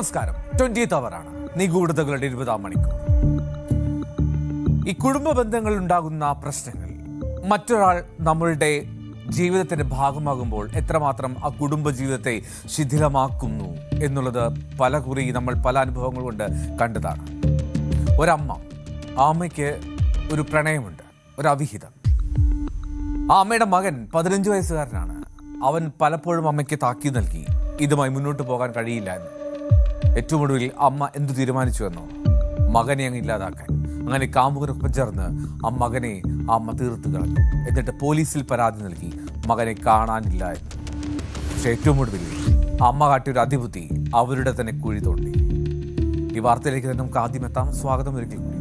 നമസ്കാരം. 20th അവറാണ് നിഗൂഢതകളുടെ 20ാം മണിക്കൂർ. ഈ കുടുംബ ബന്ധങ്ങളിൽ ഉണ്ടാകുന്ന പ്രശ്നങ്ങൾ മറ്റൊരാൾ നമ്മളുടെ ജീവിതത്തിന്റെ ഭാഗമാകുമ്പോൾ എത്രമാത്രം ആ കുടുംബ ജീവിതത്തെ ശിഥിലമാക്കുന്നു എന്നുള്ളത് പലകുറി നമ്മൾ പല അനുഭവങ്ങൾ കൊണ്ട് കണ്ടതാണ്. ഒരമ്മ, ആ അമ്മയ്ക്ക് ഒരു പ്രണയമുണ്ട്, ഒരു അവിഹിതം. ആ അമ്മയുടെ മകൻ 15 വയസ്സുകാരനാണ്. അവൻ പലപ്പോഴും അമ്മയ്ക്ക് താക്കീത് നൽകി ഇതുമായി മുന്നോട്ട് പോകാൻ കഴിയില്ല എന്ന്. ഏറ്റവും ഒടുവിൽ അമ്മ എന്തു തീരുമാനിച്ചു എന്നോ, മകനെ അങ്ങ് ഇല്ലാതാക്കാൻ. അങ്ങനെ കാമുകനൊപ്പം ചേർന്ന് ആ മകനെ അമ്മ തീർത്ത് കളഞ്ഞു. എന്നിട്ട് പോലീസിൽ പരാതി നൽകി മകനെ കാണാനില്ല എന്ന്. പക്ഷെ ഏറ്റവും ഒടുവിൽ അമ്മ കാട്ടിയൊരു അതിബുദ്ധി അവരുടെ തന്നെ കുഴി തോണ്ടി. ഈ വാർത്തയിലേക്ക് തന്നെ നമുക്ക് ആദ്യം എത്താം. സ്വാഗതം ഒരിക്കൽ കൂടി.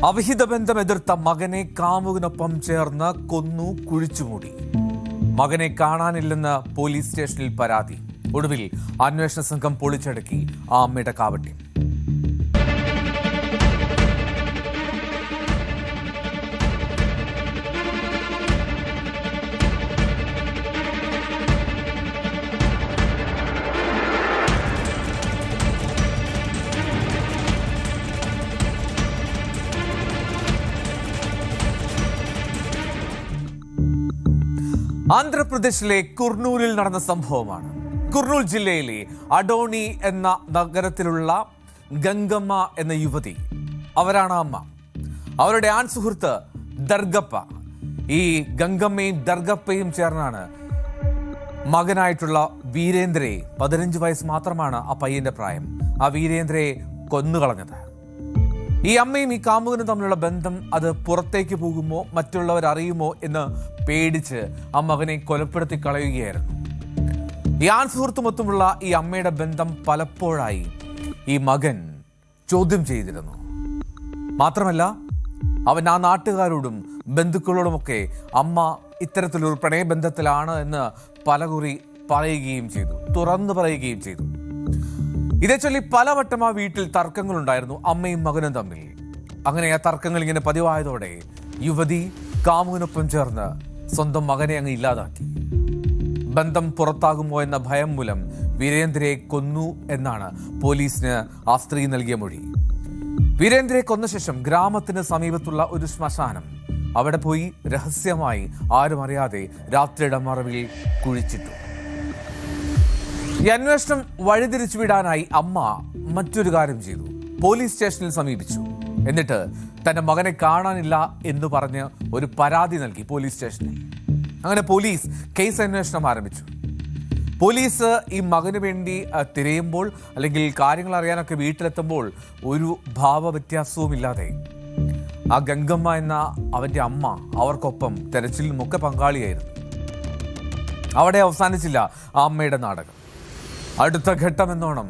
അവിഹിത ബന്ധം എതിർത്ത മകനെ കാമുകനൊപ്പം ചേർന്ന് കൊന്നു, കുഴിച്ചുമൂടി. മകനെ കാണാനില്ലെന്ന് പോലീസ് സ്റ്റേഷനിൽ പരാതി. ഒടുവിൽ അന്വേഷണ സംഘം പൊളിച്ചടക്കി ആ അമ്മയുടെ കാവട്യം. ആന്ധ്രാപ്രദേശിലെ കുർണൂലിൽ നടന്ന സംഭവമാണ്. കുർണൂൽ ജില്ലയിലെ അഡോണി എന്ന നഗരത്തിലുള്ള ഗംഗമ്മ എന്ന യുവതി, അവരാണ് അമ്മ. അവരുടെ ആൺ സുഹൃത്ത് ദർഗപ്പ. ഈ ഗംഗമ്മയും ദർഗപ്പയും ചേർന്നാണ് മകനായിട്ടുള്ള വീരേന്ദ്രയെ, 15 വയസ്സ് മാത്രമാണ് ആ പയ്യന്റെ പ്രായം, ആ വീരേന്ദ്രയെ കൊന്നുകളഞ്ഞത്. ഈ അമ്മയും ഈ കാമുകനും തമ്മിലുള്ള ബന്ധം അത് പുറത്തേക്ക് പോകുമോ, മറ്റുള്ളവർ അറിയുമോ എന്ന് പേടിച്ച് ആ മകനെ കൊലപ്പെടുത്തി കളയുകയായിരുന്നു. ഈ ആൺ സുഹൃത്തുമൊത്തുമുള്ള ഈ അമ്മയുടെ ബന്ധം പലപ്പോഴായി ഈ മകൻ ചോദ്യം ചെയ്തിരുന്നു. മാത്രമല്ല, അവൻ ആ നാട്ടുകാരോടും ബന്ധുക്കളോടുമൊക്കെ അമ്മ ഇത്തരത്തിലൊരു പ്രണയബന്ധത്തിലാണ് എന്ന് പലകുറി പറയുകയും ചെയ്തു, തുറന്നു പറയുകയും ചെയ്തു. ഇതേ ചൊല്ലി പലവട്ടം ആ വീട്ടിൽ തർക്കങ്ങളുണ്ടായിരുന്നു അമ്മയും മകനും തമ്മിൽ. അങ്ങനെ ആ തർക്കങ്ങൾ ഇങ്ങനെ പതിവായതോടെ യുവതി കാമുകനൊപ്പം ചേർന്ന് സ്വന്തം മകനെ അങ്ങ് ഇല്ലാതാക്കി. ബന്ധം പുറത്താകുമോ എന്ന ഭയം മൂലം വീരേന്ദ്രയെ കൊന്നു എന്നാണ് പോലീസിന് ആ സ്ത്രീ നൽകിയ മൊഴി. വീരേന്ദ്രയെ കൊന്ന ശേഷം ഗ്രാമത്തിന് സമീപത്തുള്ള ഒരു ശ്മശാനം, അവിടെ പോയി രഹസ്യമായി ആരും അറിയാതെ രാത്രിയുടെ മറവിൽ കുഴിച്ചിട്ടു. ഈ അന്വേഷണം വഴിതിരിച്ചു വിടാനായി അമ്മ മറ്റൊരു കാര്യം ചെയ്തു. പോലീസ് സ്റ്റേഷനിൽ സമീപിച്ചു. എന്നിട്ട് തന്റെ മകനെ കാണാനില്ല എന്ന് പറഞ്ഞ് ഒരു പരാതി നൽകി പോലീസ് സ്റ്റേഷനിൽ. അങ്ങനെ പോലീസ് കേസ് അന്വേഷണം ആരംഭിച്ചു. പോലീസ് ഈ മകന് വേണ്ടി തിരയുമ്പോൾ, അല്ലെങ്കിൽ കാര്യങ്ങൾ അറിയാനൊക്കെ വീട്ടിലെത്തുമ്പോൾ, ഒരു ഭാവവ്യത്യാസവുമില്ലാതെ ആ ഗംഗമ്മ എന്ന അവന്റെ അമ്മ അവർക്കൊപ്പം തെരച്ചിലിനുമൊക്കെ പങ്കാളിയായിരുന്നു. അവിടെ അവസാനിച്ചില്ല ആ അമ്മയുടെ നാടകം. അടുത്ത ഘട്ടമെന്നോണം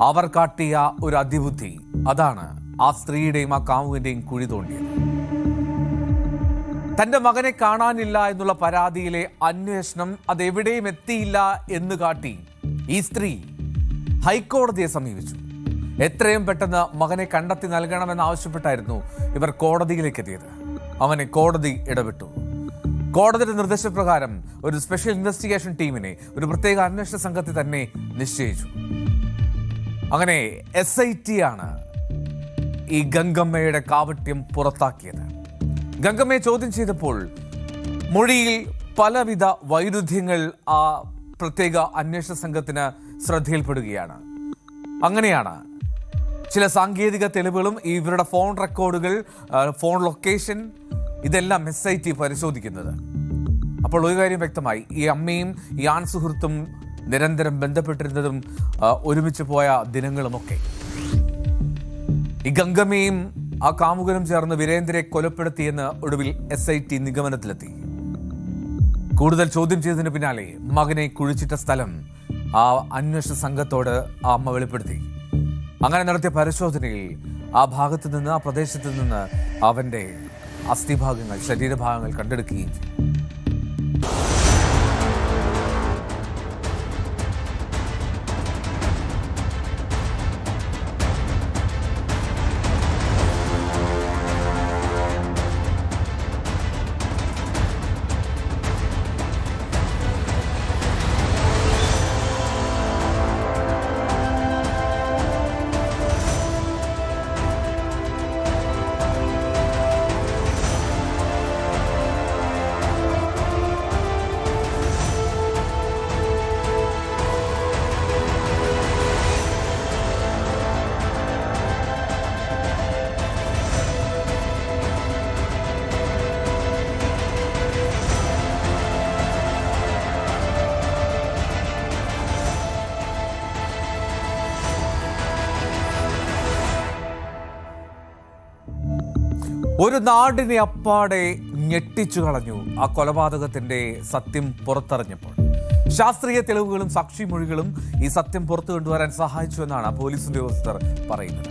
അവർ കാട്ടിയ ഒരു അതിബുദ്ധി, അതാണ് ആ സ്ത്രീയുടെയും ആ കാമുകന്റെയും കുഴി തോണ്ടിയത്. തന്റെ മകനെ കാണാനില്ല എന്നുള്ള പരാതിയിലെ അന്വേഷണം അതെവിടെയും എത്തിയില്ല എന്ന് കാട്ടി ഈ സ്ത്രീ ഹൈക്കോടതിയെ സമീപിച്ചു. എത്രയും പെട്ടെന്ന് മകനെ കണ്ടെത്തി നൽകണമെന്ന് ആവശ്യപ്പെട്ടായിരുന്നു ഇവർ കോടതിയിലേക്ക് എത്തിയത്. അങ്ങനെ കോടതി ഇടപെട്ടു. കോടതിയുടെ നിർദ്ദേശപ്രകാരം ഒരു സ്പെഷ്യൽ ഇൻവെസ്റ്റിഗേഷൻ ടീമിനെ, ഒരു പ്രത്യേക അന്വേഷണ സംഘത്തെ തന്നെ നിശ്ചയിച്ചു. അങ്ങനെ SIT ആണ് ഈ ഗംഗമ്മയുടെ കാവട്യം പുറത്താക്കിയത്. ഗംഗമ്മയെ ചോദ്യം ചെയ്തപ്പോൾ മൊഴിയിൽ പലവിധ വൈരുദ്ധ്യങ്ങൾ ആ പ്രത്യേക അന്വേഷണ സംഘത്തിന് ശ്രദ്ധയിൽപ്പെടുകയാണ്. അങ്ങനെയാണ് ചില സാങ്കേതിക തെളിവുകളും ഇവരുടെ ഫോൺ റെക്കോർഡുകൾ, ഫോൺ ലൊക്കേഷൻ, ഇതെല്ലാം SIT പരിശോധിക്കുന്നത്. അപ്പോൾ ഒരു കാര്യം വ്യക്തമായി, ഈ അമ്മയും ഈ ആൺ സുഹൃത്തും നിരന്തരം ബന്ധപ്പെട്ടിരുന്നതും ഒരുമിച്ച് പോയ ദിനങ്ങളുമൊക്കെ. ഈ ഗംഗമ്മയും ആ കാമുകനും ചേർന്ന് വീരേന്ദ്രയെ കൊലപ്പെടുത്തിയെന്ന് ഒടുവിൽ SIT നിഗമനത്തിലെത്തി. കൂടുതൽ ചോദ്യം ചെയ്തതിന് പിന്നാലെ മകനെ കുഴിച്ചിട്ട സ്ഥലം ആ അന്വേഷണ സംഘത്തോട് ആ അമ്മ വെളിപ്പെടുത്തി. അങ്ങനെ നടത്തിയ പരിശോധനയിൽ ആ ഭാഗത്ത് നിന്ന്, ആ പ്രദേശത്ത് നിന്ന് അവന്റെ അസ്ഥിഭാഗങ്ങൾ, ശരീരഭാഗങ്ങൾ കണ്ടെടുക്കുകയും ചെയ്തു. ഒരു നാടിനെ അപ്പാടെ ഞെട്ടിച്ചു കളഞ്ഞു ആ കൊലപാതകത്തിന്റെ സത്യം പുറത്തറിഞ്ഞപ്പോൾ. ശാസ്ത്രീയ തെളിവുകളും സാക്ഷിമൊഴികളും ഈ സത്യം പുറത്തു കൊണ്ടുവരാൻ സഹായിച്ചു എന്നാണ് പോലീസ് ഉദ്യോഗസ്ഥർ പറയുന്നത്.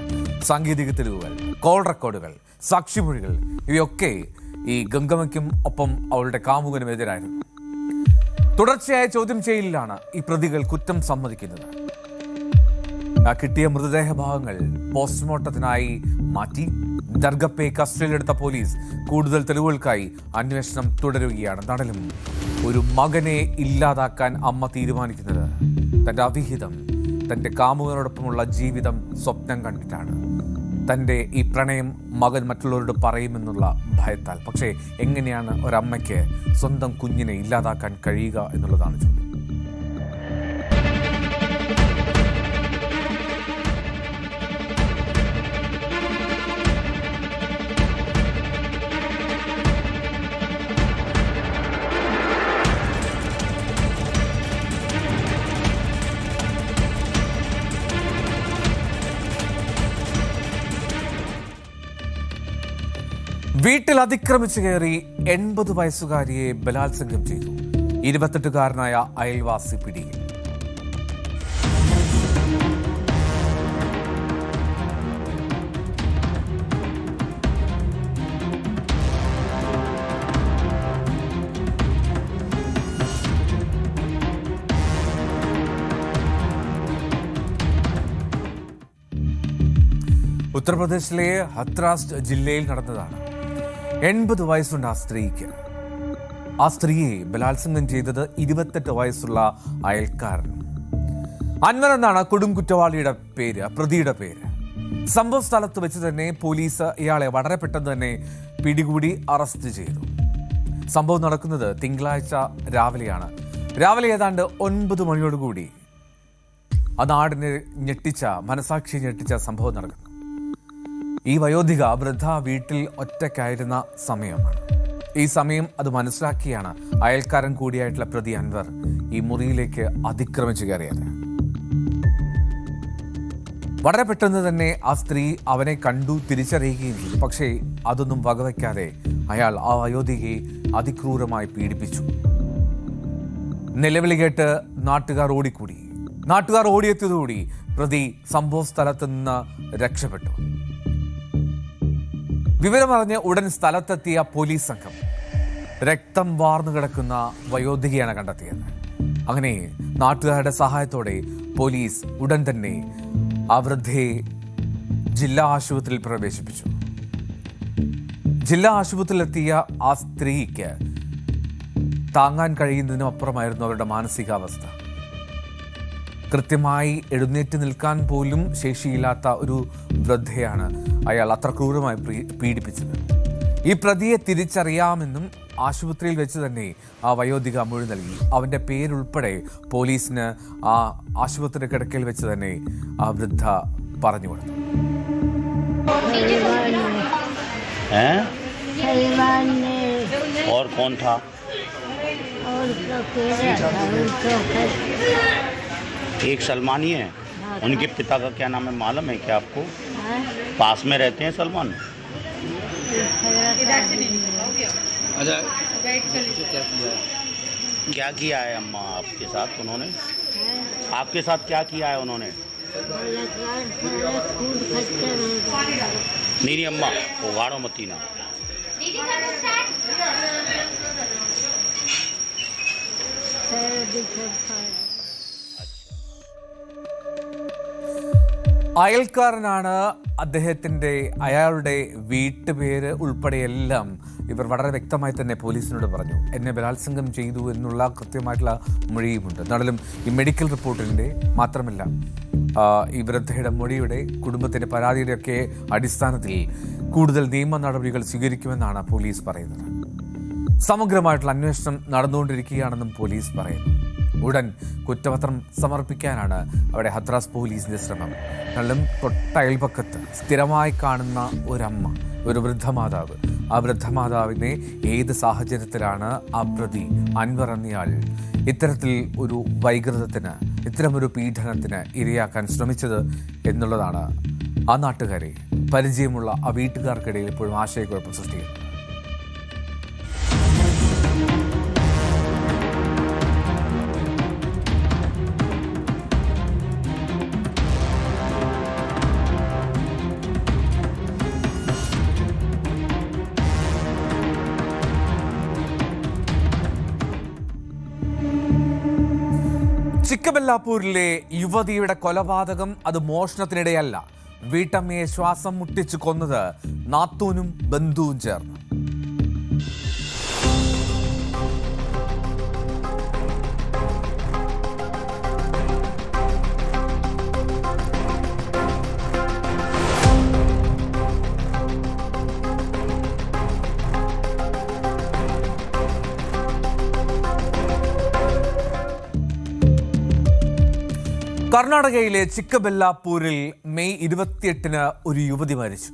സാങ്കേതിക തെളിവുകൾ, കോൾ റെക്കോർഡുകൾ, സാക്ഷിമൊഴികൾ ഇവയൊക്കെ ഈ ഗംഗമ്മയ്ക്കും ഒപ്പം അവളുടെ കാമുകനും എതിരായിരുന്നു. തുടർച്ചയായ ചോദ്യം ചെയ്യലിലാണ് ഈ പ്രതികൾ കുറ്റം സമ്മതിക്കുന്നത്. കിട്ടിയ മൃതദേഹ ഭാഗങ്ങൾ പോസ്റ്റ്മോർട്ടത്തിനായി മാറ്റി ദർഗപ്പെ കസ്റ്റഡിയിലെടുത്ത പോലീസ് കൂടുതൽ തെളിവുകൾക്കായി അന്വേഷണം തുടരുകയാണ്. നടലും ഒരു മകനെ ഇല്ലാതാക്കാൻ അമ്മ തീരുമാനിക്കുന്നത് തൻ്റെ അവിഹിതം, തൻ്റെ കാമുകനോടൊപ്പമുള്ള ജീവിതം സ്വപ്നം കണ്ടിട്ടാണ്. തൻ്റെ ഈ പ്രണയം മകൻ മറ്റുള്ളവരോട് പറയുമെന്നുള്ള ഭയത്താൽ. പക്ഷേ എങ്ങനെയാണ് ഒരമ്മയ്ക്ക് സ്വന്തം കുഞ്ഞിനെ ഇല്ലാതാക്കാൻ കഴിയുക എന്നുള്ളതാണ് ചോദ്യം. വീട്ടിൽ അതിക്രമിച്ചു കയറി 80 വയസ്സുകാരിയെ ബലാത്സംഗം ചെയ്തു. 28-കാരനായ അയൽവാസി പിടിയിൽ. ഉത്തർപ്രദേശിലെ ഹത്രാസ് ജില്ലയിൽ നടന്നതാണ്. 80 വയസ്സുണ്ട് ആ സ്ത്രീക്ക്. ആ സ്ത്രീയെ ബലാത്സംഗം ചെയ്തത് 28 വയസ്സുള്ള അയൽക്കാരൻ. അൻവർ എന്നാണ് കൊടും കുറ്റവാളിയുടെ പേര്, പ്രതിയുടെ പേര്. സംഭവ സ്ഥലത്ത് വെച്ച് തന്നെ പോലീസ് ഇയാളെ വളരെ പെട്ടെന്ന് തന്നെ പിടികൂടി അറസ്റ്റ് ചെയ്തു. സംഭവം നടക്കുന്നത് തിങ്കളാഴ്ച രാവിലെയാണ്. രാവിലെ ഏതാണ്ട് 9 മണിയോടുകൂടി ആ നാടിനെ മനസാക്ഷി ഞെട്ടിച്ച സംഭവം നടക്കുന്നു. ഈ വയോധിക വൃദ്ധ വീട്ടിൽ ഒറ്റയ്ക്കായിരുന്ന സമയമാണ്. ഈ സമയം അത് മനസ്സിലാക്കിയാണ് അയൽക്കാരൻ കൂടിയായിട്ടുള്ള പ്രതി അൻവർ ഈ മുറിയിലേക്ക് അതിക്രമിച്ചു കയറിയത്. വളരെ പെട്ടെന്ന് തന്നെ ആ സ്ത്രീ അവനെ കണ്ടു, തിരിച്ചറിയുകയും ചെയ്തു. പക്ഷേ അതൊന്നും വകവയ്ക്കാതെ അയാൾ ആ വയോധികയെ അതിക്രൂരമായി പീഡിപ്പിച്ചു. നിലവിളി കേട്ട് നാട്ടുകാർ ഓടിക്കൂടി. നാട്ടുകാർ ഓടിയെത്തിയതോടുകൂടി പ്രതി സംഭവ സ്ഥലത്ത് നിന്ന് രക്ഷപ്പെട്ടു. വിവരമറിഞ്ഞ് ഉടൻ സ്ഥലത്തെത്തിയ പോലീസ് സംഘം രക്തം വാർന്നു കിടക്കുന്ന വയോധികയാണ് കണ്ടെത്തിയത്. അങ്ങനെ നാട്ടുകാരുടെ സഹായത്തോടെ പോലീസ് ഉടൻ തന്നെ ആ വൃദ്ധയെ ജില്ലാ ആശുപത്രിയിൽ പ്രവേശിപ്പിച്ചു. ജില്ലാ ആശുപത്രിയിലെത്തിയ ആ സ്ത്രീക്ക് താങ്ങാൻ കഴിയുന്നതിനും അപ്പുറമായിരുന്നു അവരുടെ മാനസികാവസ്ഥ. കൃത്യമായി എഴുന്നേറ്റ് നിൽക്കാൻ പോലും ശേഷിയില്ലാത്ത ഒരു വൃദ്ധയാണ് അയാൾ അത്ര ക്രൂരമായി പീഡിപ്പിച്ചത്. ഈ പ്രതിയെ തിരിച്ചറിയാമെന്നും ആശുപത്രിയിൽ വെച്ച് തന്നെ ആ വയോധിക മൊഴി നൽകി. അവൻ്റെ പേരുൾപ്പെടെ പോലീസിന് ആ ആശുപത്രി കിടക്കയിൽ വെച്ച് തന്നെ ആ വൃദ്ധ പറഞ്ഞു കൊടുത്തു. एक सलमानी है, उनके पिता का क्या नाम है मालूम है क्या आपको? पास में रहते हैं सलमान? क्या किया है अम्मा आपके साथ उन्होंने? आपके साथ क्या किया है उन्होंने? नहीं अम्मा, वो गाड़ो मती ना. അയൽക്കാരനാണ് അയാളുടെ വീട്ടുപേര് ഉൾപ്പെടെയെല്ലാം ഇവർ വളരെ വ്യക്തമായി തന്നെ പോലീസിനോട് പറഞ്ഞു. എന്നെ ബലാത്സംഗം ചെയ്തു എന്നുള്ള കൃത്യമായിട്ടുള്ള മൊഴിയുമുണ്ട്. എന്നാലും ഈ മെഡിക്കൽ റിപ്പോർട്ടിൻ്റെ മാത്രമല്ല ഈ വൃദ്ധയുടെ മൊഴിയുടെ, കുടുംബത്തിൻ്റെ പരാതിയുടെയൊക്കെ അടിസ്ഥാനത്തിൽ കൂടുതൽ നിയമ നടപടികൾ സ്വീകരിക്കുമെന്നാണ് പോലീസ് പറയുന്നത്. സമഗ്രമായിട്ടുള്ള അന്വേഷണം നടന്നുകൊണ്ടിരിക്കുകയാണെന്നും പോലീസ് പറയുന്നു. ഉടൻ കുറ്റപത്രം സമർപ്പിക്കാനാണ് അവിടെ ഹത്രാസ് പോലീസിന്റെ ശ്രമം. എന്നാലും തൊട്ടയൽപക്കത്ത് സ്ഥിരമായി കാണുന്ന ഒരമ്മ, ഒരു വൃദ്ധമാതാവ്, ആ വൃദ്ധമാതാവിനെ ഏത് സാഹചര്യത്തിലാണ് ആ പ്രതി അൻവർ എന്നയാൾ ഇത്തരത്തിൽ ഒരു വൈകൃതത്തിന്, ഇത്തരമൊരു പീഡനത്തിന് ഇരയാക്കാൻ ശ്രമിച്ചത് എന്നുള്ളതാണ് ആ നാട്ടുകാരെ പരിചയമുള്ള ആ വീട്ടുകാർക്കിടയിൽ ഇപ്പോഴും ആശയക്കുഴപ്പം സൃഷ്ടിക്കുന്നു. ചിക്കബെല്ലാപ്പൂരിലെ യുവതിയുടെ കൊലപാതകം അത് മോഷണത്തിനിടെയല്ല. വീട്ടമ്മയെ ശ്വാസം മുട്ടിച്ച് കൊന്നത് നാത്തൂനും ബന്ധുവും ചേർന്ന്. കർണാടകയിലെ ചിക്കബെല്ലാപ്പൂരിൽ മെയ് 28-ന് ഒരു യുവതി മരിച്ചു.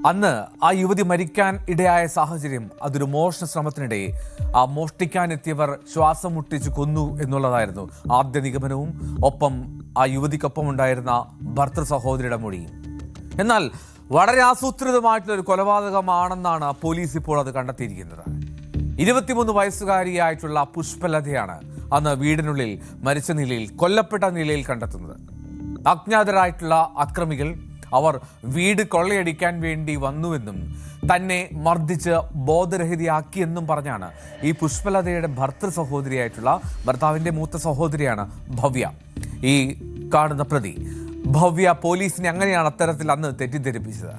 അന്ന് ആ യുവതി മരിക്കാൻ ഇടയായ സാഹചര്യം അതൊരു മോഷണ ശ്രമത്തിനിടെ ആ മോഷ്ടിക്കാനെത്തിയവർ ശ്വാസം മുട്ടിച്ച് കൊന്നു എന്നുള്ളതായിരുന്നു ആദ്യ നിഗമനവും. ഒപ്പം ആ യുവതിക്കൊപ്പം ഉണ്ടായിരുന്ന ഭർത്തൃ സഹോദരിയുടെ മൊഴിയും. എന്നാൽ വളരെ ആസൂത്രിതമായിട്ടുള്ള ഒരു കൊലപാതകമാണെന്നാണ് പോലീസ് ഇപ്പോൾ അത് കണ്ടെത്തിയിരിക്കുന്നത്. 23 വയസ്സുകാരിയായിട്ടുള്ള പുഷ്പലതയാണ് അന്ന് വീടിനുള്ളിൽ മരിച്ച നിലയിൽ, കൊല്ലപ്പെട്ട നിലയിൽ കണ്ടെത്തുന്നത്. അജ്ഞാതരായിട്ടുള്ള അക്രമികൾ അവർ വീട് കൊള്ളയടിക്കാൻ വേണ്ടി വന്നുവെന്നും തന്നെ മർദ്ദിച്ച് ബോധരഹിതയാക്കിയെന്നും പറഞ്ഞാണ് ഈ പുഷ്പലതയുടെ ഭർത്തൃ സഹോദരിയായിട്ടുള്ള ഭർത്താവിൻ്റെ മൂത്ത സഹോദരിയാണ് ഭവ്യ, ഈ കാണുന്ന പ്രതി. ഭവ്യ പോലീസിനെ അങ്ങനെയാണ് അത്തരത്തിൽ അന്ന് തെറ്റിദ്ധരിപ്പിച്ചത്.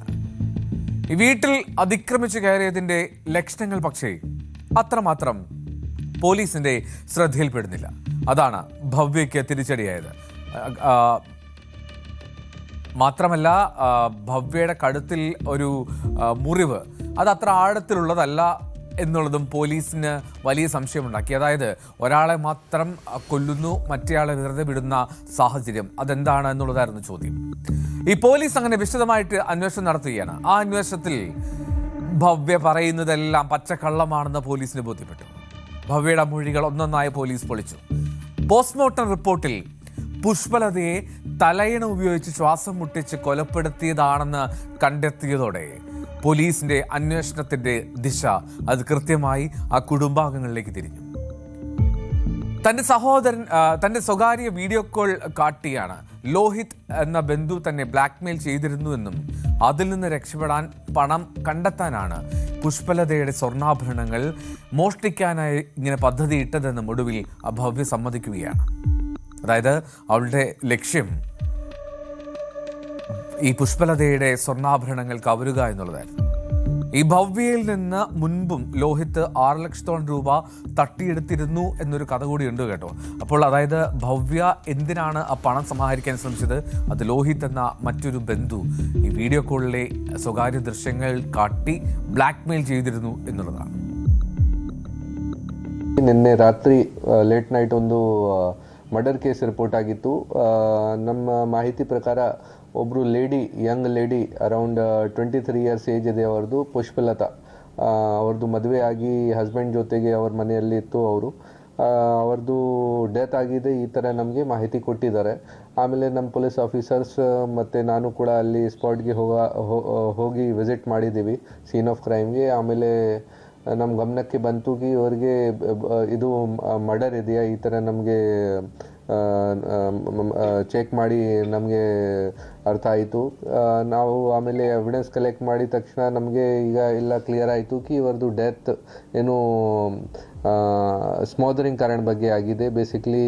ഈ വീട്ടിൽ അതിക്രമിച്ച് കയറിയതിൻ്റെ ലക്ഷണങ്ങൾ പക്ഷേ അത്രമാത്രം പോലീസിന്റെ ശ്രദ്ധയിൽപ്പെടുന്നില്ല. അതാണ് ഭവ്യയ്ക്ക് തിരിച്ചടിയായത്. മാത്രമല്ല, ഭവ്യയുടെ കഴുത്തിൽ ഒരു മുറിവ് അത് അത്ര ആഴത്തിലുള്ളതല്ല എന്നുള്ളതും പോലീസിന് വലിയ സംശയമുണ്ടാക്കി. അതായത് ഒരാളെ മാത്രം കൊല്ലുന്നു, മറ്റേയാളെ വെറുതെ വിടുന്ന സാഹചര്യം, അതെന്താണ് എന്നുള്ളതായിരുന്നു ചോദ്യം. ഈ പോലീസ് അങ്ങനെ വിശദമായിട്ട് അന്വേഷണം നടത്തുകയാണ്. ആ അന്വേഷണത്തിൽ ഭവ്യ പറയുന്നതെല്ലാം പച്ചക്കള്ളമാണെന്ന് പോലീസിന് ബോധ്യപ്പെട്ടു. ഭവ്യയുടെ മൊഴികൾ ഒന്നൊന്നായി പോലീസ് പൊളിച്ചു. പോസ്റ്റ്മോർട്ടം റിപ്പോർട്ടിൽ പുഷ്പലതയെ തലയിണ ഉപയോഗിച്ച് ശ്വാസം മുട്ടിച്ച് കൊലപ്പെടുത്തിയതാണെന്ന് കണ്ടെത്തിയതോടെ പോലീസിന്റെ അന്വേഷണത്തിന്റെ ദിശ അത് കൃത്യമായി ആ കുടുംബാംഗങ്ങളിലേക്ക് തിരിഞ്ഞു. തന്റെ സ്വകാര്യ വീഡിയോ കോൾ കാട്ടിയാണ് ലോഹിത് എന്ന ബന്ധു തന്നെ ബ്ലാക്ക്മെയിൽ ചെയ്തിരുന്നുവെന്നും അതിൽ നിന്ന് രക്ഷപ്പെടാൻ പണം കണ്ടെത്താനാണ് പുഷ്പലതയുടെ സ്വർണ്ണാഭരണങ്ങൾ മോഷ്ടിക്കാനായി ഇങ്ങനെ പദ്ധതി ഇട്ടതെന്നും ഒടുവിൽ ഭവ്യ സമ്മതിക്കുകയാണ്. അതായത് അവളുടെ ലക്ഷ്യം ഈ പുഷ്പലതയുടെ സ്വർണ്ണാഭരണങ്ങൾ കവരുക എന്നുള്ളതായിരുന്നു. ഈ ഭവ്യയിൽ നിന്ന് മുൻപും ലോഹിത് 6 ലക്ഷത്തോളം രൂപ തട്ടിയെടുത്തിരുന്നു എന്നൊരു കഥ കൂടി ഉണ്ട് കേട്ടോ. അപ്പോൾ അതായത് ഭവ്യ എന്തിനാണ് ആ പണം സമാഹരിക്കാൻ ശ്രമിച്ചത്? അത് ലോഹിത് എന്ന മറ്റൊരു ബന്ധു ഈ വീഡിയോ കോളിലെ സ്വകാര്യ ദൃശ്യങ്ങൾ കാട്ടി ബ്ലാക്ക്മെയിൽ ചെയ്തിരുന്നു എന്നുള്ളതാണ്. ನಿನ್ನೆ ರಾತ್ರಿ ಲೇಟ್ ನೈಟ್ ಒಂದು ಮರ್ಡರ್ ಕೇಸ್ ರಿಪೋರ್ಟ್ ಆಗಿತ್ತು. ನಮ್ಮ ಮಾಹಿತಿ ಪ್ರಕಾರ ಒಬ್ಬರು Young lady around 23 years age ಇದೆ ಅವ್ರದ್ದು, ಪುಷ್ಪಲತಾ. ಅವ್ರದ್ದು ಮದುವೆ ಆಗಿ ಹಸ್ಬೆಂಡ್ ಜೊತೆಗೆ ಅವ್ರ ಮನೆಯಲ್ಲಿ ಇತ್ತು. ಅವ್ರದ್ದು ಡೆತ್ ಆಗಿದೆ ಈ ಥರ ನಮಗೆ ಮಾಹಿತಿ ಕೊಟ್ಟಿದ್ದಾರೆ. ಆಮೇಲೆ ನಮ್ಮ ಪೊಲೀಸ್ ಆಫೀಸರ್ಸ್ ಮತ್ತು ನಾನು ಕೂಡ ಅಲ್ಲಿ ಸ್ಪಾಟ್ಗೆ ಹೋಗಿ ವಿಸಿಟ್ ಮಾಡಿದ್ದೀವಿ ಸೀನ್ ಆಫ್ ಕ್ರೈಮ್ಗೆ. ಆಮೇಲೆ ನಮ್ಮ ಗಮನಕ್ಕೆ ಬಂತು ಕಿ ಅವ್ರಿಗೆ ಇದು ಮರ್ಡರ್ ಇದೆಯಾ ಈ ಥರ ನಮಗೆ ಚೆಕ್ ಮಾಡಿ ನಮಗೆ ಅರ್ಥ ಆಯಿತು. ನಾವು ಆಮೇಲೆ ಎವಿಡೆನ್ಸ್ ಕಲೆಕ್ಟ್ ಮಾಡಿದ ತಕ್ಷಣ ನಮಗೆ ಈಗ ಎಲ್ಲ ಕ್ಲಿಯರ್ ಆಯಿತು ಕಿ ಇವ್ರದ್ದು ಡೆತ್ ಏನು ಸ್ಮೋದರಿಂಗ್ ಕಾರಣ ಬಗ್ಗೆ ಆಗಿದೆ. ಬೇಸಿಕ್ಲಿ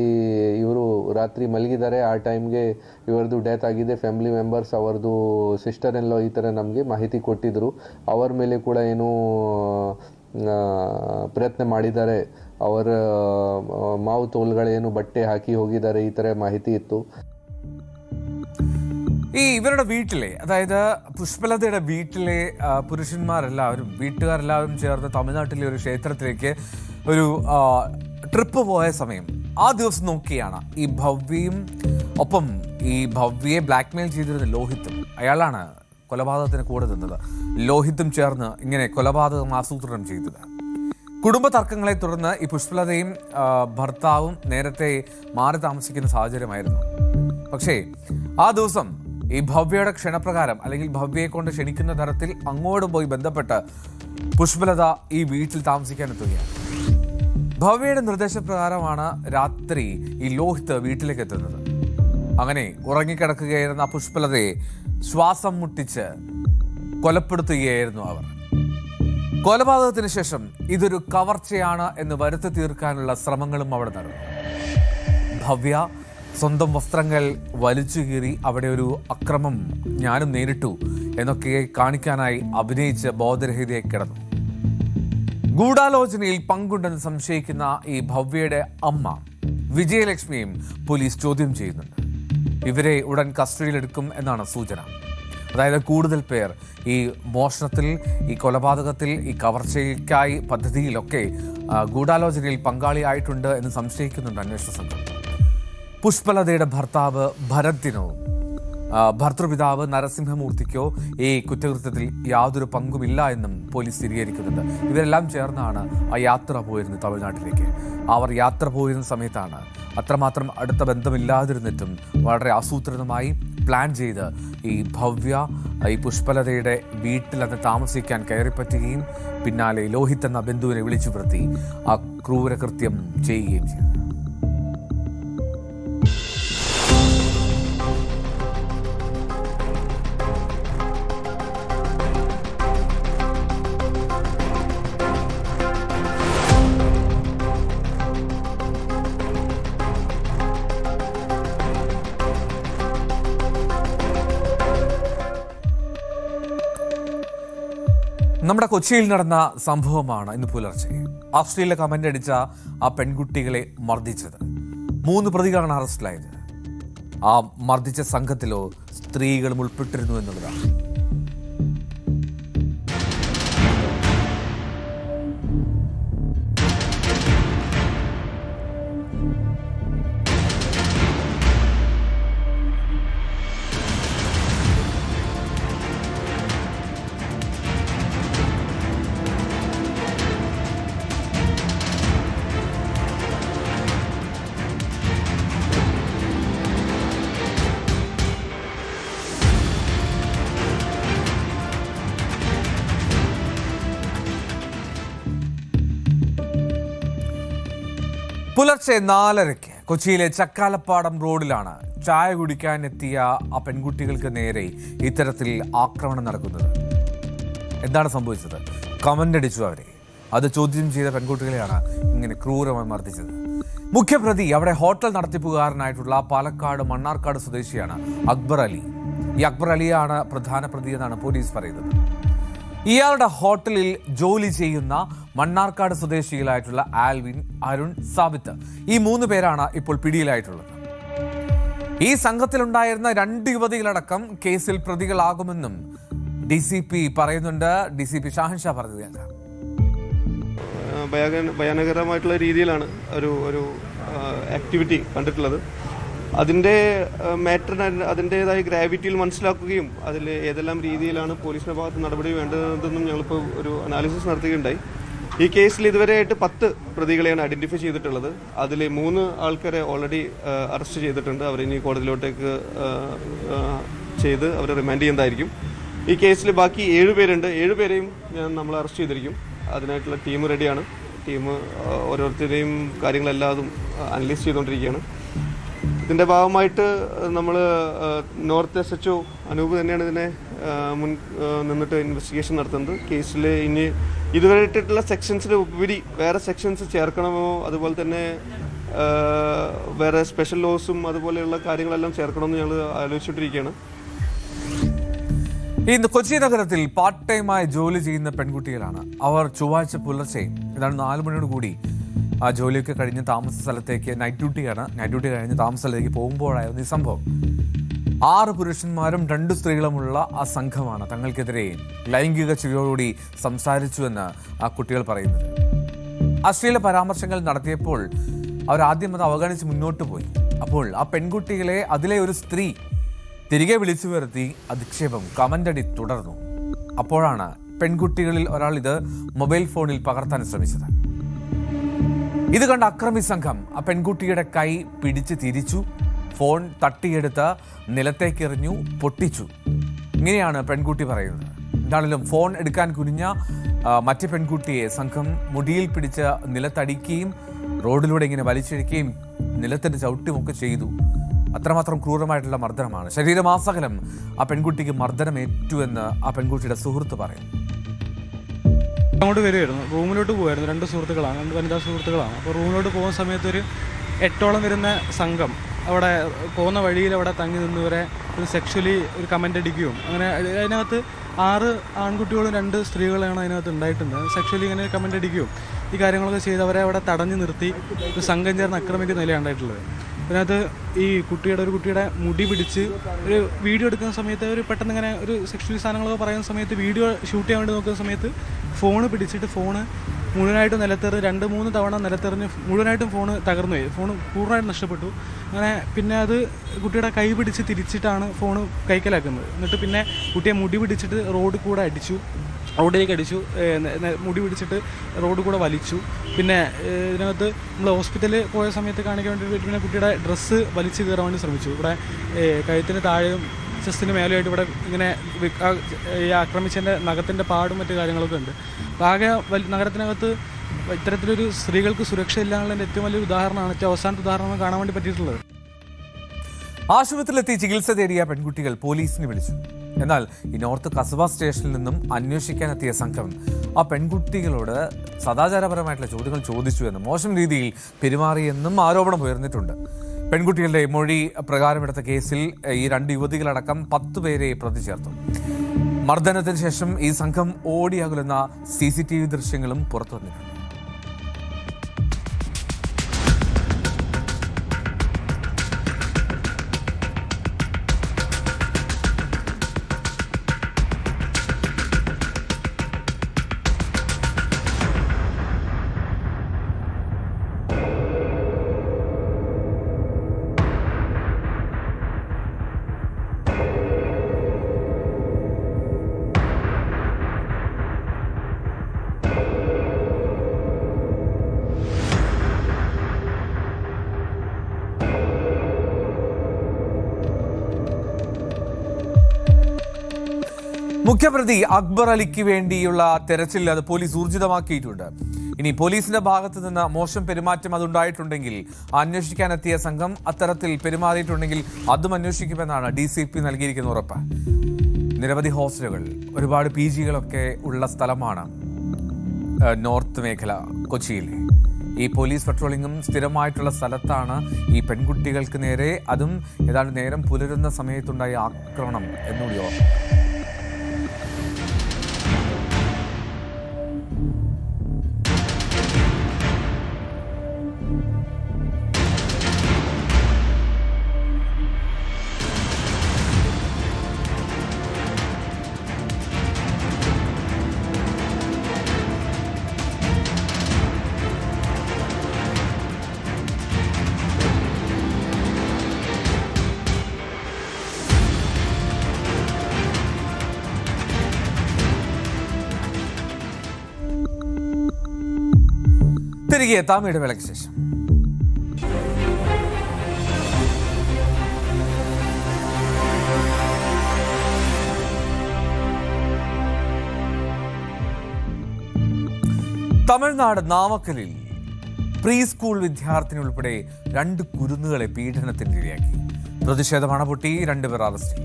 ಇವರು ರಾತ್ರಿ ಮಲಗಿದ್ದಾರೆ, ಆ ಟೈಮ್ಗೆ ಇವ್ರದ್ದು ಡೆತ್ ಆಗಿದೆ. ಫ್ಯಾಮಿಲಿ ಮೆಂಬರ್ಸ್ ಅವ್ರದ್ದು ಸಿಸ್ಟರ್ ಇನ್ ಲಾ ಈ ಥರ ನಮಗೆ ಮಾಹಿತಿ ಕೊಟ್ಟಿದ್ದರು. ಅವರ ಮೇಲೆ ಕೂಡ ಏನು ಪ್ರಯತ್ನ ಮಾಡಿದ್ದಾರೆ. ಅವರ ಮಾವು ತೋಳುಗಳೇನು ಬಟ್ಟೆ ಹಾಕಿ ಹೋಗಿದ್ದಾರೆ ಈ ಥರ ಮಾಹಿತಿ ಇತ್ತು. ഈ ഇവരുടെ വീട്ടിലെ, അതായത് പുഷ്പലതയുടെ വീട്ടിലെ വീട്ടുകാരെല്ലാവരും ചേർന്ന് തമിഴ്നാട്ടിലെ ഒരു ക്ഷേത്രത്തിലേക്ക് ഒരു ട്രിപ്പ് പോയ സമയം ആ ദിവസം നോക്കിയാണ് ഈ ഭവ്യയും ഒപ്പം ഈ ഭവ്യയെ ബ്ലാക്ക്മെയിൽ ചെയ്തിരുന്ന ലോഹിത്തും, അയാളാണ് കൊലപാതകത്തിന് കൂടെ നിന്നത്, ലോഹിത്തും ചേർന്ന് ഇങ്ങനെ കൊലപാതകം ആസൂത്രണം ചെയ്തത്. കുടുംബ തർക്കങ്ങളെ തുടർന്ന് ഈ പുഷ്പലതയും ഭർത്താവും നേരത്തെ മാറി താമസിക്കുന്ന സാഹചര്യമായിരുന്നു. പക്ഷേ ആ ദിവസം ഈ ഭവ്യയുടെ ക്ഷണപ്രകാരം അല്ലെങ്കിൽ ഭവ്യയെ കൊണ്ട് ക്ഷണിക്കുന്ന തരത്തിൽ അങ്ങോട്ട് പോയി ബന്ധപ്പെട്ട് പുഷ്പലത ഈ വീട്ടിൽ താമസിക്കാനെത്തുകയാണ്. ഭവ്യയുടെ നിർദ്ദേശപ്രകാരമാണ് രാത്രി ഈ ലോഹിത് വീട്ടിലേക്ക് എത്തുന്നത്. അങ്ങനെ ഉറങ്ങിക്കിടക്കുകയായിരുന്ന പുഷ്പലതയെ ശ്വാസം മുട്ടിച്ച് കൊലപ്പെടുത്തുകയായിരുന്നു അവർ. കൊലപാതകത്തിന് ശേഷം ഇതൊരു കവർച്ചയാണ് എന്ന് വരുത്തി തീർക്കാനുള്ള ശ്രമങ്ങളും അവിടെ നടന്നു. ഭവ്യ സ്വന്തം വസ്ത്രങ്ങൾ വലിച്ചു കീറി അവിടെ ഒരു അക്രമം ഞാനും നേരിട്ടു എന്നൊക്കെ കാണിക്കാനായി അഭിനയിച്ച് ബോധരഹിതയായി കിടന്നു. ഗൂഢാലോചനയിൽ പങ്കുണ്ടെന്ന് സംശയിക്കുന്ന ഈ ഭവ്യയുടെ അമ്മ വിജയലക്ഷ്മിയും പോലീസ് ചോദ്യം ചെയ്യുന്നുണ്ട്. ഇവരെ ഉടൻ കസ്റ്റഡിയിലെടുക്കും എന്നാണ് സൂചന. അതായത് കൂടുതൽ പേർ ഈ മോഷണത്തിൽ, ഈ കൊലപാതകത്തിൽ, ഈ കവർച്ചയ്ക്കായി പദ്ധതിയിലൊക്കെ ഗൂഢാലോചനയിൽ പങ്കാളിയായിട്ടുണ്ട് എന്ന് സംശയിക്കുന്നുണ്ട് അന്വേഷണ സംഘം. പുഷ്പലതയുടെ ഭർത്താവ് ഭരത്തിനോ ഭർത്തൃപിതാവ് നരസിംഹമൂർത്തിക്കോ ഈ കുറ്റകൃത്യത്തിൽ യാതൊരു പങ്കുമില്ല എന്നും പോലീസ് സ്ഥിരീകരിക്കുന്നുണ്ട്. ഇവരെല്ലാം ചേർന്നാണ് ആ യാത്ര പോയിരുന്നത് തമിഴ്നാട്ടിലേക്ക്. അവർ യാത്ര പോയിരുന്ന സമയത്താണ് അത്രമാത്രം അടുത്ത ബന്ധമില്ലാതിരുന്നിട്ടും വളരെ ആസൂത്രിതമായി പ്ലാൻ ചെയ്ത് ഈ ഭവ്യ ഈ പുഷ്പലതയുടെ വീട്ടിൽ അന്ന് താമസിക്കാൻ കയറിപ്പറ്റുകയും പിന്നാലെ ലോഹിത് എന്ന ബന്ധുവിനെ വിളിച്ചു വരുത്തി ആ ക്രൂരകൃത്യം ചെയ്യുകയും ചെയ്തു. നമ്മുടെ കൊച്ചിയിൽ നടന്ന സംഭവമാണ് ഇന്ന് പുലർച്ചെ. അശ്ലീല കമന്റ് അടിച്ച ആ പെൺകുട്ടികളെ മർദ്ദിച്ചത് 3 പ്രതികളാണ് അറസ്റ്റിലായത്. ആ മർദ്ദിച്ച സംഘത്തിലോ സ്ത്രീകളും ഉൾപ്പെട്ടിരുന്നു എന്നുള്ളതാണ്. പുലർച്ചെ 4:30 കൊച്ചിയിലെ ചക്കാലപ്പാടം റോഡിലാണ് ചായ കുടിക്കാൻ എത്തിയ ആ പെൺകുട്ടികൾക്ക് നേരെ ഇത്തരത്തിൽ ആക്രമണം നടക്കുന്നത്. എന്താണ് സംഭവിച്ചത്? കമന്റ് അടിച്ചു അവരെ. അത് ചോദ്യം ചെയ്ത പെൺകുട്ടികളെയാണ് ഇങ്ങനെ ക്രൂരമായി മർദ്ദിച്ചത്. മുഖ്യപ്രതി അവിടെ ഹോട്ടൽ നടത്തിപ്പുകാരനായിട്ടുള്ള പാലക്കാട് മണ്ണാർക്കാട് സ്വദേശിയാണ് അക്ബർ അലി. ഈ അക്ബർ അലിയാണ് പ്രധാന പ്രതി എന്നാണ് പോലീസ് പറയുന്നത്. ഇയാളുടെ ഹോട്ടലിൽ ജോലി ചെയ്യുന്ന മണ്ണാർക്കാട് സ്വദേശികളായിട്ടുള്ള ആൽവിൻ, അരുൺ, സാബിത്ത്, ഈ 3 പേരാണ് ഇപ്പോൾ പിടിയിലായിട്ടുള്ളത്. ഈ സംഘത്തിലുണ്ടായിരുന്ന 2 യുവതികളടക്കം കേസിൽ പ്രതികളാകുമെന്നും DCP പറയുന്നുണ്ട്. DCP ഷാഹിൻഷാ പറഞ്ഞത് ഭയാനകരമായിട്ടുള്ള രീതിയിലാണ് ഒരു ആക്ടിവിറ്റി കണ്ടിട്ടുള്ളത്. അതിൻ്റെ മാറ്റർ അതിൻ്റേതായ ഗ്രാവിറ്റിയിൽ മനസ്സിലാക്കുകയും അതിൽ ഏതെല്ലാം രീതിയിലാണ് പോലീസിൻ്റെ ഭാഗത്ത് നടപടി വേണ്ടതെന്നും ഞങ്ങളിപ്പോൾ ഒരു അനാലിസിസ് നടത്തുകയുണ്ടായി. ഈ കേസിൽ ഇതുവരെയായിട്ട് 10 പ്രതികളെയാണ് ഐഡൻറ്റിഫൈ ചെയ്തിട്ടുള്ളത്. അതിൽ 3 ആൾക്കാരെ ഓൾറെഡി അറസ്റ്റ് ചെയ്തിട്ടുണ്ട്. അവരിനി കോടതിയിലോട്ടേക്ക് ചെയ്ത് അവരെ റിമാൻഡ് ചെയ്യുന്നതായിരിക്കും. ഈ കേസിൽ ബാക്കി 7 പേരുണ്ട്. 7 പേരെയും നമ്മൾ അറസ്റ്റ് ചെയ്തിരിക്കും. അതിനായിട്ടുള്ള ടീം റെഡിയാണ്. ടീം ഓരോരുത്തരുടെയും കാര്യങ്ങളെല്ലാതും അനലൈസ് ചെയ്തുകൊണ്ടിരിക്കുകയാണ്. ഇതിൻ്റെ ഭാഗമായിട്ട് നമ്മൾ നോർത്ത് SHO അനൂപ് തന്നെയാണ് ഇതിനെ നിന്നിട്ട് ഇൻവെസ്റ്റിഗേഷൻ നടത്തുന്നത്. കേസിൽ ഇനി ഇതുവരെ ഇട്ടിട്ടുള്ള സെക്ഷൻസിന് ഉപരി വേറെ സെക്ഷൻസ് ചേർക്കണമോ, അതുപോലെ തന്നെ വേറെ സ്പെഷ്യൽ ലോസും അതുപോലെയുള്ള കാര്യങ്ങളെല്ലാം ചേർക്കണമെന്ന് ഞങ്ങൾ ആലോചിച്ചിട്ടിരിക്കുകയാണ്. ഇന്ന് കൊച്ചി നഗരത്തിൽ പാർട്ട് ടൈമായി ജോലി ചെയ്യുന്ന പെൺകുട്ടികളാണ്. അവർ ചൊവ്വാഴ്ച പുലർച്ചെ ഏതാണ്ട് 4 മണിയോട് കൂടി ആ ജോലിയൊക്കെ കഴിഞ്ഞ് താമസ സ്ഥലത്തേക്ക് നൈറ്റ് ഡ്യൂട്ടി കഴിഞ്ഞ് താമസ സ്ഥലത്തേക്ക് പോകുമ്പോഴായിരുന്നു ഈ സംഭവം. 6 പുരുഷന്മാരും 2 സ്ത്രീകളുമുള്ള ആ സംഘമാണ് തങ്ങൾക്കെതിരെ ലൈംഗിക ചുവയോടുകൂടി സംസാരിച്ചുവെന്ന് ആ കുട്ടികൾ പറയുന്നത്. അശ്ലീല പരാമർശങ്ങൾ നടത്തിയപ്പോൾ അവർ ആദ്യം അത് അവഗണിച്ച് മുന്നോട്ട് പോയി. അപ്പോൾ ആ പെൺകുട്ടികളെ അതിലെ ഒരു സ്ത്രീ തിരികെ വിളിച്ചു വരുത്തി അധിക്ഷേപം, കമന്റടി തുടർന്നു. അപ്പോഴാണ് പെൺകുട്ടികളിൽ ഒരാൾ ഇത് മൊബൈൽ ഫോണിൽ പകർത്താൻ ശ്രമിച്ചത്. ഇത് കണ്ട അക്രമി സംഘം ആ പെൺകുട്ടിയുടെ കൈ പിടിച്ച് തിരിച്ചു. ഫോൺ തട്ടിയെടുത്ത് നിലത്തേക്കെറിഞ്ഞു, പൊട്ടിച്ചു. ഇങ്ങനെയാണ് പെൺകുട്ടി പറയുന്നത്. എന്താണെങ്കിലും ഫോൺ എടുക്കാൻ കുനിഞ്ഞ മറ്റു പെൺകുട്ടിയെ സംഘം മുടിയിൽ പിടിച്ച് നിലത്തടിക്കുകയും റോഡിലൂടെ ഇങ്ങനെ വലിച്ചിഴക്കുകയും നിലത്തിട്ട് ചവിട്ടുമൊക്കെ ചെയ്തു. അത്രമാത്രം ക്രൂരമായിട്ടുള്ള മർദ്ദനമാണ്. ശരീരമാസകലം ആ പെൺകുട്ടിക്ക് മർദ്ദനമേറ്റു എന്ന് ആ പെൺകുട്ടിയുടെ സുഹൃത്ത് പറയുന്നു. അങ്ങോട്ട് വരുമായിരുന്നു, റൂമിലോട്ട് പോകുമായിരുന്നു. 2 സുഹൃത്തുക്കളാണ്, 2 വനിതാ സുഹൃത്തുക്കളാണ്. അപ്പോൾ റൂമിലോട്ട് പോകുന്ന സമയത്ത് ഒരു 8ഓളം വരുന്ന സംഘം അവിടെ പോകുന്ന വഴിയിൽ അവിടെ തങ്ങി നിന്നവരെ ഒരു സെക്ഷലി ഒരു കമൻ്റ് അടിക്കുകയും അങ്ങനെ അതിനകത്ത് 6 ആൺകുട്ടികളും 2 സ്ത്രീകളാണ് അതിനകത്ത് ഉണ്ടായിട്ടുണ്ട്. സെക്ഷലി ഇങ്ങനെ കമൻ്റ് അടിക്കുകയും ഈ കാര്യങ്ങളൊക്കെ ചെയ്ത് അവരെ അവിടെ തടഞ്ഞു നിർത്തി ഒരു സംഘം ചേർന്ന് ആക്രമിക്കുന്ന നിലയാണ് ഉണ്ടായിട്ടുള്ളത്. അതിനകത്ത് ഈ ഒരു കുട്ടിയുടെ മുടി പിടിച്ച് ഒരു വീഡിയോ എടുക്കുന്ന സമയത്ത് ഒരു പെട്ടെന്ന് ഇങ്ങനെ ഒരു സെക്ഷലി സാധനങ്ങളൊക്കെ പറയുന്ന സമയത്ത് വീഡിയോ ഷൂട്ട് ചെയ്യാൻ വേണ്ടി നോക്കുന്ന സമയത്ത് ഫോണ് പിടിച്ചിട്ട് ഫോണ് മുഴുവനായിട്ടും നിലത്തെറി 2-3 തവണ നിലത്തെറിഞ്ഞ് മുഴുവനായിട്ടും ഫോണ് തകർന്നു പോയി. ഫോണ് പൂർണ്ണമായിട്ട് നഷ്ടപ്പെട്ടു. അങ്ങനെ പിന്നെ അത് കുട്ടിയുടെ കൈ പിടിച്ച് തിരിച്ചിട്ടാണ് ഫോണ് കൈക്കലാക്കുന്നത്. എന്നിട്ട് പിന്നെ കുട്ടിയെ മുടി പിടിച്ചിട്ട് റോഡിൽ കൂടെ അടിച്ചു, റോഡിലേക്ക് അടിച്ചു, മുടി പിടിച്ചിട്ട് റോഡിൽ കൂടെ വലിച്ചു. പിന്നെ ഇതിനകത്ത് നമ്മൾ ഹോസ്പിറ്റലിൽ പോയ സമയത്ത് കാണിക്കാൻ വേണ്ടി പിന്നെ കുട്ടിയുടെ ഡ്രസ്സ് വലിച്ചു കയറാൻ വേണ്ടി ശ്രമിച്ചു. ഇവിടെ കഴുത്തിന് താഴെയും ചെസ്റ്റിന് മേലെയായിട്ട് ഇവിടെ ഇങ്ങനെ ഈ ആക്രമിച്ചതിൻ്റെ നഖത്തിൻ്റെ പാടും മറ്റു കാര്യങ്ങളൊക്കെ ഉണ്ട്. ആകെ നഗരത്തിനകത്ത് ഇത്തരത്തിലൊരു സ്ത്രീകൾക്ക് സുരക്ഷ ഇല്ലാന്നുള്ളതിൻ്റെ ഏറ്റവും വലിയൊരു ഉദാഹരണമാണ്, ഏറ്റവും അവസാനത്തെ ഉദാഹരണം കാണാൻ വേണ്ടി പറ്റിയിട്ടുള്ളത്. ആശുപത്രിയിലെത്തി ചികിത്സ തേടിയ പെൺകുട്ടികൾ പോലീസിനെ വിളിച്ചു. എന്നാൽ ഈ നോർത്ത് കസബ സ്റ്റേഷനിൽ നിന്നും അന്വേഷിക്കാനെത്തിയ സംഘം ആ പെൺകുട്ടികളോട് സദാചാരപരമായിട്ടുള്ള ചോദ്യങ്ങൾ ചോദിച്ചു എന്നും മോശം രീതിയിൽ പെരുമാറിയെന്നും ആരോപണം ഉയർന്നിട്ടുണ്ട്. പെൺകുട്ടികളുടെ മൊഴി പ്രകാരമെടുത്ത കേസിൽ ഈ 2 യുവതികളടക്കം 10 പേരെ പ്രതി ചേർത്തു. മർദ്ദനത്തിന് ശേഷം ഈ സംഘം ഓടി അകലുന്ന CCTV ദൃശ്യങ്ങളും പുറത്തു വന്നിട്ടുണ്ട്. മുഖ്യപ്രതി അക്ബർ അലിക്ക് വേണ്ടിയുള്ള തെരച്ചിൽ അത് പോലീസ് ഊർജിതമാക്കിയിട്ടുണ്ട്. ഇനി പോലീസിന്റെ ഭാഗത്ത് നിന്ന് മോശം പെരുമാറ്റം അതുണ്ടായിട്ടുണ്ടെങ്കിൽ അന്വേഷിക്കാനെത്തിയ സംഘം അത്തരത്തിൽ പെരുമാറിയിട്ടുണ്ടെങ്കിൽ അതും അന്വേഷിക്കുമെന്നാണ് DCP നൽകിയിരിക്കുന്ന ഉറപ്പ്. നിരവധി ഹോസ്റ്റലുകൾ, ഒരുപാട് PGകളൊക്കെ ഉള്ള സ്ഥലമാണ് നോർത്ത് മേഖല കൊച്ചിയിലെ. ഈ പോലീസ് പട്രോളിങ്ങും സ്ഥിരമായിട്ടുള്ള സ്ഥലത്താണ് ഈ പെൺകുട്ടികൾക്ക് നേരെ, അതും ഏതാണ്ട് നേരം പുലരുന്ന സമയത്തുണ്ടായ ആക്രമണം എന്നുകൂടി ഓർമ്മ. തിരികെ എത്താം ഇടവേളയ്ക്ക് ശേഷം. തമിഴ്നാട് നാമക്കലിൽ പ്രീ സ്കൂൾ വിദ്യാർത്ഥിനി ഉൾപ്പെടെ 2 കുരുന്നുകളെ പീഡനത്തിന് ഇരയാക്കി. പ്രതിഷേധം അണപൊട്ടി, 2 പേർ അറസ്റ്റിൽ.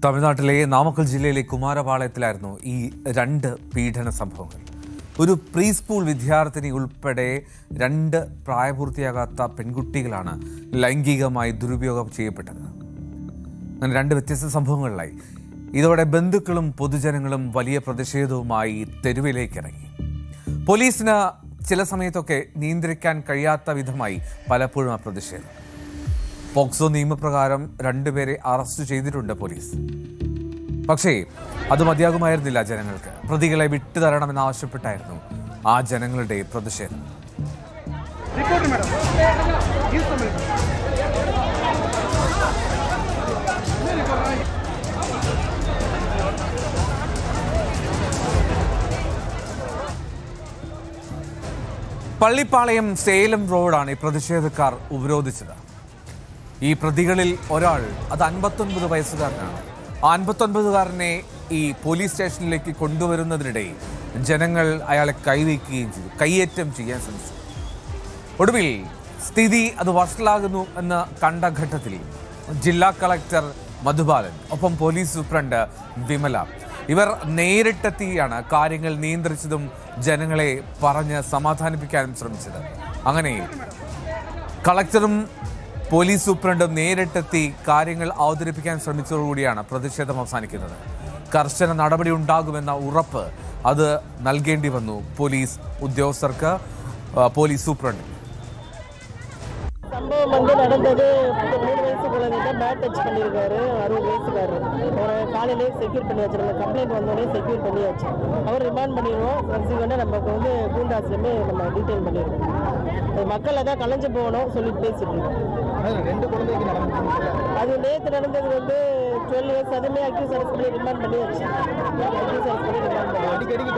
തമിഴ്നാട്ടിലെ നാമക്കൽ ജില്ലയിലെ കുമാരപാളയത്തിലായിരുന്നു ഈ 2 പീഡന സംഭവങ്ങൾ. ഒരു പ്രീ സ്കൂൾ വിദ്യാർത്ഥിനി ഉൾപ്പെടെ 2 പ്രായപൂർത്തിയാകാത്ത പെൺകുട്ടികളാണ് ലൈംഗികമായി ദുരുപയോഗം ചെയ്യപ്പെട്ടത്. അങ്ങനെ 2 വ്യത്യസ്ത സംഭവങ്ങളിലായി. ഇതോടെ ബന്ധുക്കളും പൊതുജനങ്ങളും വലിയ പ്രതിഷേധവുമായി തെരുവിലേക്കിറങ്ങി. പോലീസിന് ചില സമയത്തൊക്കെ നിയന്ത്രിക്കാൻ കഴിയാത്ത വിധമായി പലപ്പോഴും ആ പ്രതിഷേധം. പോക്സോ നിയമപ്രകാരം 2 പേരെ അറസ്റ്റ് ചെയ്തിട്ടുണ്ട് പോലീസ്. പക്ഷേ അത് മതിയാകുമായിരുന്നില്ല ജനങ്ങൾക്ക്. പ്രതികളെ വിട്ടുതരണമെന്നാവശ്യപ്പെട്ടായിരുന്നു ആ ജനങ്ങളുടെ പ്രതിഷേധം. പള്ളിപ്പാളയം സേലം റോഡാണ് ഈ പ്രതിഷേധക്കാർ ഉപരോധിച്ചത്. ഈ പ്രതികളിൽ ഒരാൾ അത് 59 വയസ്സുകാരനാണ്. ആ 59-കാരനെ ഈ പോലീസ് സ്റ്റേഷനിലേക്ക് കൊണ്ടുവരുന്നതിനിടെ ജനങ്ങൾ അയാളെ കൈവയ്ക്കുകയും ചെയ്തു, കയ്യേറ്റം ചെയ്യാൻ ശ്രമിച്ചു. ഒടുവിൽ സ്ഥിതി അത് വഷളാകുന്നു എന്ന് കണ്ട ഘട്ടത്തിൽ ജില്ലാ കളക്ടർ മധുബാലൻ ഒപ്പം പോലീസ് സൂപ്രണ്ട് വിമല ഇവർ നേരിട്ടെത്തിയാണ് കാര്യങ്ങൾ നിയന്ത്രിച്ചതും ജനങ്ങളെ പറഞ്ഞ് സമാധാനിപ്പിക്കാനും ശ്രമിച്ചത്. അങ്ങനെ കളക്ടറും പോലീസ് സൂപ്രണ്ടും നേരിട്ടെത്തി കാര്യങ്ങൾ അവതരിപ്പിക്കാൻ ശ്രമിച്ചതോടുകൂടിയാണ് പ്രതിഷേധം അവസാനിക്കുന്നത്. കർശന നടപടി ഉണ്ടാകുമെന്ന ഉറപ്പ് അത് നൽകേണ്ടി വന്നു പോലീസ് ഉദ്യോഗസ്ഥർക്ക്, പോലീസ് സൂപ്രണ്ട്. சம்பவம் நடந்தது 3 வயசு குழந்தைகிட்ட பேட் டச் பண்ணியிருக்காரு 60 வயசுக்காரரு. அவரை காலையிலே செக்யூர் பண்ணி வச்சிருந்த கம்ப்ளைண்ட் வந்தோடனே செக்யூர் பண்ணியாச்சு. அவர் ரிமாண்ட் பண்ணிடுவோம். சப்சிக்வெண்டாக நமக்கு கூண்டாஸ்லேயுமே நம்ம டீட்டெயில் பண்ணிடுவோம். மக்கள் அதான் கலைஞ்சு போகணும் சொல்லிட்டு பேசிட்டு இருக்கோம். அது நேற்று நடந்தது 12 இயர்ஸ் அதுமே அக்யூஸ் அரெஸ்ட் பண்ணி ரிமாண்ட் பண்ணியாச்சு. அடிக்கடிக்கு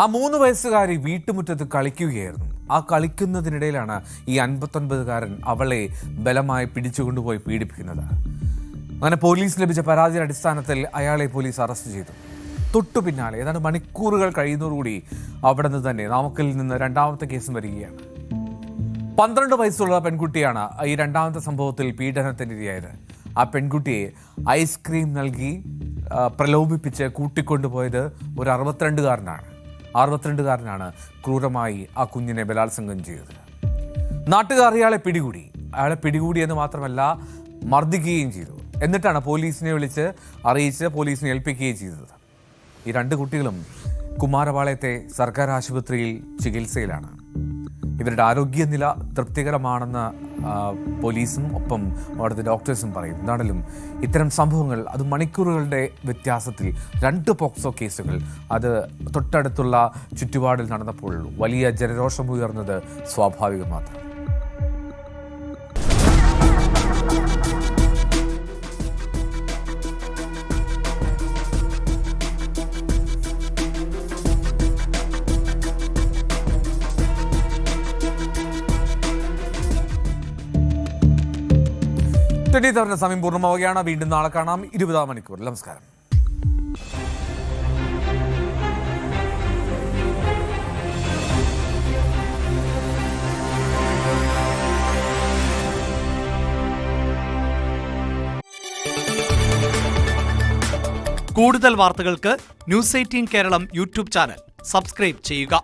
ആ 3 വയസ്സുകാരി വീട്ടുമുറ്റത്ത് കളിക്കുകയായിരുന്നു. ആ കളിക്കുന്നതിനിടയിലാണ് ഈ 59-കാരൻ അവളെ ബലമായി പിടിച്ചുകൊണ്ടുപോയി പീഡിപ്പിക്കുന്നത്. അങ്ങനെ പോലീസ് ലഭിച്ച പരാതിയുടെ അടിസ്ഥാനത്തിൽ അയാളെ പോലീസ് അറസ്റ്റ് ചെയ്തു. തൊട്ടു പിന്നാലെ ഏതാണ്ട് മണിക്കൂറുകൾ കഴിയുന്നതോടുകൂടി അവിടെ നിന്ന് തന്നെ നാമക്കലിൽ നിന്ന് രണ്ടാമത്തെ കേസും വരികയാണ്. 12 വയസ്സുള്ള പെൺകുട്ടിയാണ് ഈ രണ്ടാമത്തെ സംഭവത്തിൽ പീഡനത്തിനിരയായത്. ആ പെൺകുട്ടിയെ ഐസ്ക്രീം നൽകി പ്രലോഭിപ്പിച്ച് കൂട്ടിക്കൊണ്ടുപോയത് ഒരു 62-കാരനാണ് ക്രൂരമായി ആ കുഞ്ഞിനെ ബലാത്സംഗം ചെയ്തത്. നാട്ടുകാർ അയാളെ പിടികൂടി എന്ന് മാത്രമല്ല മർദ്ദിക്കുകയും ചെയ്തു. എന്നിട്ടാണ് പോലീസിനെ വിളിച്ച് അറിയിച്ച് പോലീസിനെ ഏൽപ്പിക്കുകയും ചെയ്തത്. ഈ 2 കുട്ടികളും കുമാരപാളയത്തെ സർക്കാർ ആശുപത്രിയിൽ ചികിത്സയിലാണ്. ഇവരുടെ ആരോഗ്യനില തൃപ്തികരമാണെന്ന് പോലീസും ഒപ്പം അവിടുത്തെ ഡോക്ടേഴ്സും പറയും. എന്താണെങ്കിലും ഇത്തരം സംഭവങ്ങൾ അത് മണിക്കൂറുകളുടെ വ്യത്യാസത്തിൽ 2 പോക്സോ കേസുകൾ അത് തൊട്ടടുത്തുള്ള ചുറ്റുപാടിൽ നടന്നപ്പോൾ വലിയ ജനരോഷം ഉയർന്നത് സ്വാഭാവികം മാത്രം. സമയം പൂർണ്ണമാവുകയാണ്. വീണ്ടും നാളെ കാണാം 20 മണിക്കൂർ. നമസ്കാരം. കൂടുതൽ വാർത്തകൾക്ക് News 18 Keralam YouTube channel subscribe ചെയ്യുക.